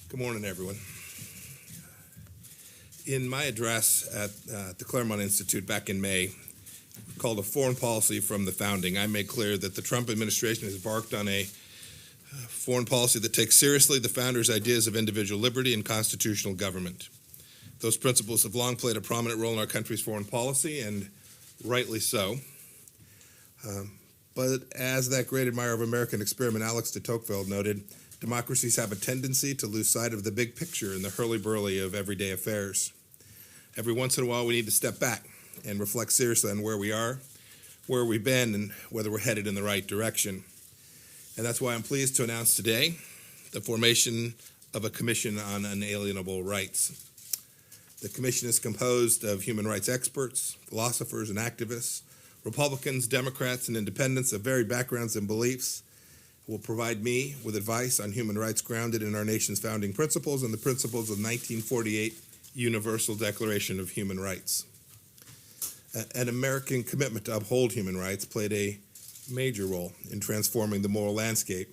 Good morning, everyone. In my address at the Claremont Institute back in May, called A Foreign Policy from the Founding, I made clear that the Trump administration has embarked on a foreign policy that takes seriously the founders' ideas of individual liberty and constitutional government. Those principles have long played a prominent role in our country's foreign policy, and rightly so. But as that great admirer of American experiment, Alex de Tocqueville, noted, democracies have a tendency to lose sight of the big picture in the hurly-burly of everyday affairs. Every once in a while, we need to step back and reflect seriously on where we are, where we've been, and whether we're headed in the right direction. And that's why I'm pleased to announce today the formation of a Commission on Unalienable Rights. The commission is composed of human rights experts, philosophers, and activists, Republicans, Democrats, and independents of varied backgrounds and beliefs. Will provide me with advice on human rights grounded in our nation's founding principles and the principles of the 1948 Universal Declaration of Human Rights. An American commitment to uphold human rights played a major role in transforming the moral landscape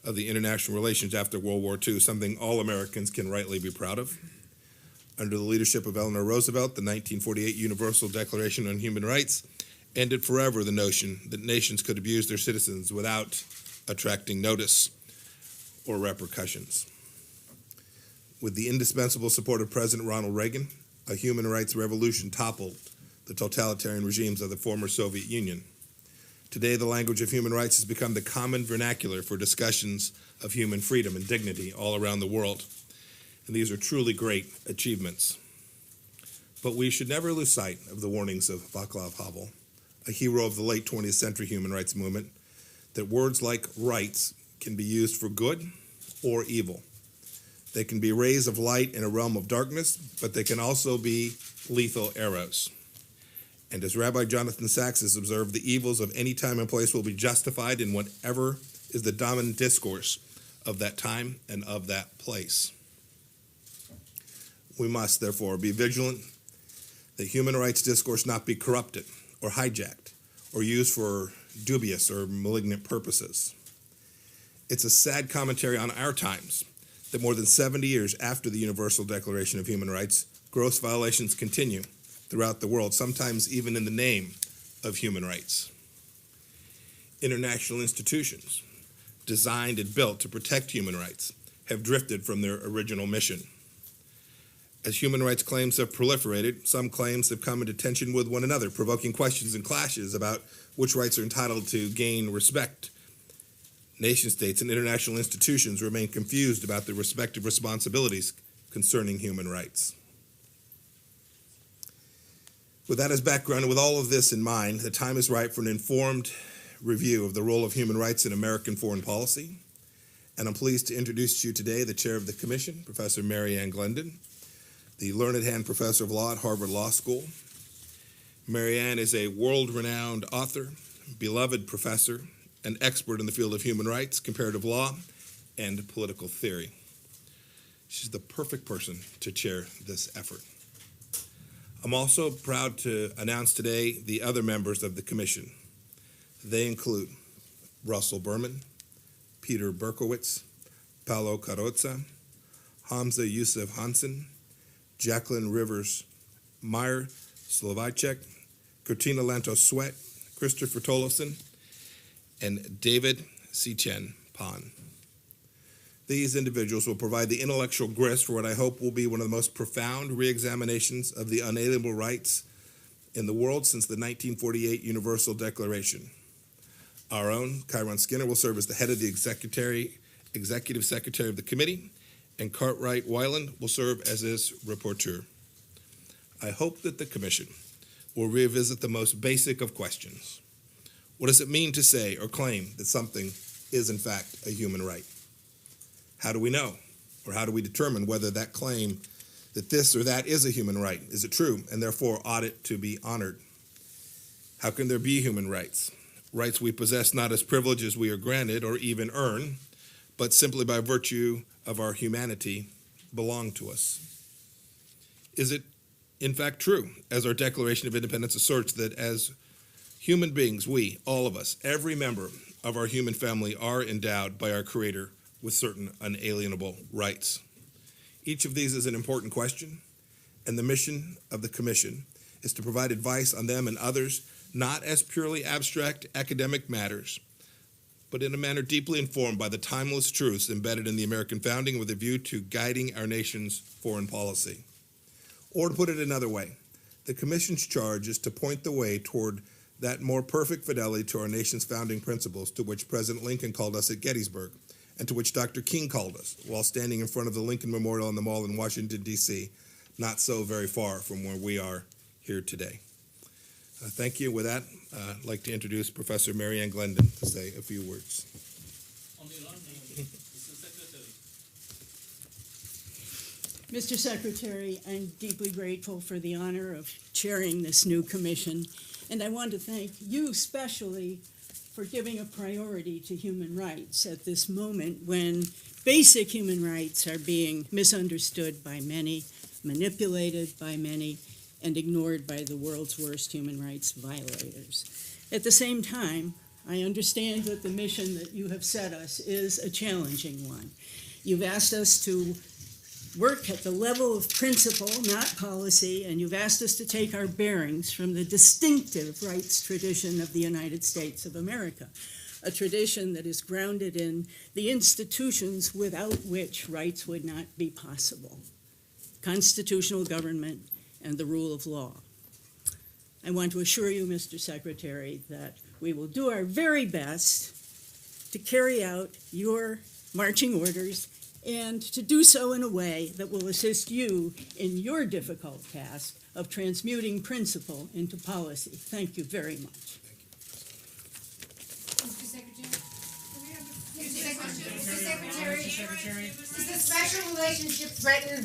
of the international relations after World War II, something all Americans can rightly be proud of. Under the leadership of Eleanor Roosevelt, the 1948 Universal Declaration on Human Rights ended forever the notion that nations could abuse their citizens without attracting notice or repercussions. With the indispensable support of President Ronald Reagan, a human rights revolution toppled the totalitarian regimes of the former Soviet Union. Today, the language of human rights has become the common vernacular for discussions of human freedom and dignity all around the world. And these are truly great achievements. But we should never lose sight of the warnings of Václav Havel, a hero of the late 20th century human rights movement, that words like rights can be used for good or evil. They can be rays of light in a realm of darkness, but they can also be lethal arrows. And as Rabbi Jonathan Sachs has observed, the evils of any time and place will be justified in whatever is the dominant discourse of that time and of that place. We must, therefore, be vigilant that human rights discourse not be corrupted or hijacked or used for dubious or malignant purposes. It's a sad commentary on our times that more than 70 years after the Universal Declaration of Human Rights, gross violations continue throughout the world, sometimes even in the name of human rights. International institutions designed and built to protect human rights have drifted from their original mission. As human rights claims have proliferated, some claims have come into tension with one another, provoking questions and clashes about which rights are entitled to gain respect. Nation states and international institutions remain confused about their respective responsibilities concerning human rights. With that as background and with all of this in mind, the time is right for an informed review of the role of human rights in American foreign policy. And I'm pleased to introduce to you today the chair of the commission, Professor Mary Ann Glendon, the learned hand professor of law at Harvard Law School. Mary Ann is a world-renowned author, beloved professor, and expert in the field of human rights, comparative law, and political theory. She's the perfect person to chair this effort. I'm also proud to announce today the other members of the commission. They include Russell Berman, Peter Berkowitz, Paolo Carrozza, Hamza Youssef Hansen, Jacqueline Rivers Meyer Slovacek, Katrina Lantos Sweat, Christopher Tolleson, and David Sichen Pan. These individuals will provide the intellectual grist for what I hope will be one of the most profound re-examinations of the unalienable rights in the world since the 1948 Universal Declaration. Our own Chiron Skinner will serve as the head of the executive secretary of the committee, and Cartwright Weiland will serve as his rapporteur. I hope that the commission will revisit the most basic of questions. What does it mean to say or claim that something is in fact a human right? How do we know, or how do we determine whether that claim that this or that is a human right, is it true, and therefore ought it to be honored? How can there be human rights? Rights we possess not as privileges we are granted or even earn, but simply by virtue of our humanity belong to us. Is it in fact true, as our Declaration of Independence asserts, that as human beings, we, all of us, every member of our human family are endowed by our Creator with certain unalienable rights? Each of these is an important question, and the mission of the Commission is to provide advice on them and others, not as purely abstract academic matters, but in a manner deeply informed by the timeless truths embedded in the American founding with a view to guiding our nation's foreign policy. Or to put it another way, the Commission's charge is to point the way toward that more perfect fidelity to our nation's founding principles to which President Lincoln called us at Gettysburg, and to which Dr. King called us while standing in front of the Lincoln Memorial on the Mall in Washington, D.C., not so very far from where we are here today. Thank you. With that, I'd like to introduce Professor Mary Ann Glendon to say a few words. Mr. Secretary, I'm deeply grateful for the honor of chairing this new commission, and I want to thank you especially for giving a priority to human rights at this moment when basic human rights are being misunderstood by many, manipulated by many, and ignored by the world's worst human rights violators. At the same time, I understand that the mission that you have set us is a challenging one. You've asked us to work at the level of principle, not policy, and you've asked us to take our bearings from the distinctive rights tradition of the United States of America, a tradition that is grounded in the institutions without which rights would not be possible: constitutional government and the rule of law. I want to assure you, Mr. Secretary, that we will do our very best to carry out your marching orders and to do so in a way that will assist you in your difficult task of transmuting principle into policy. Thank you very much. Mr. Secretary? Mr. Secretary, does the special relationship threaten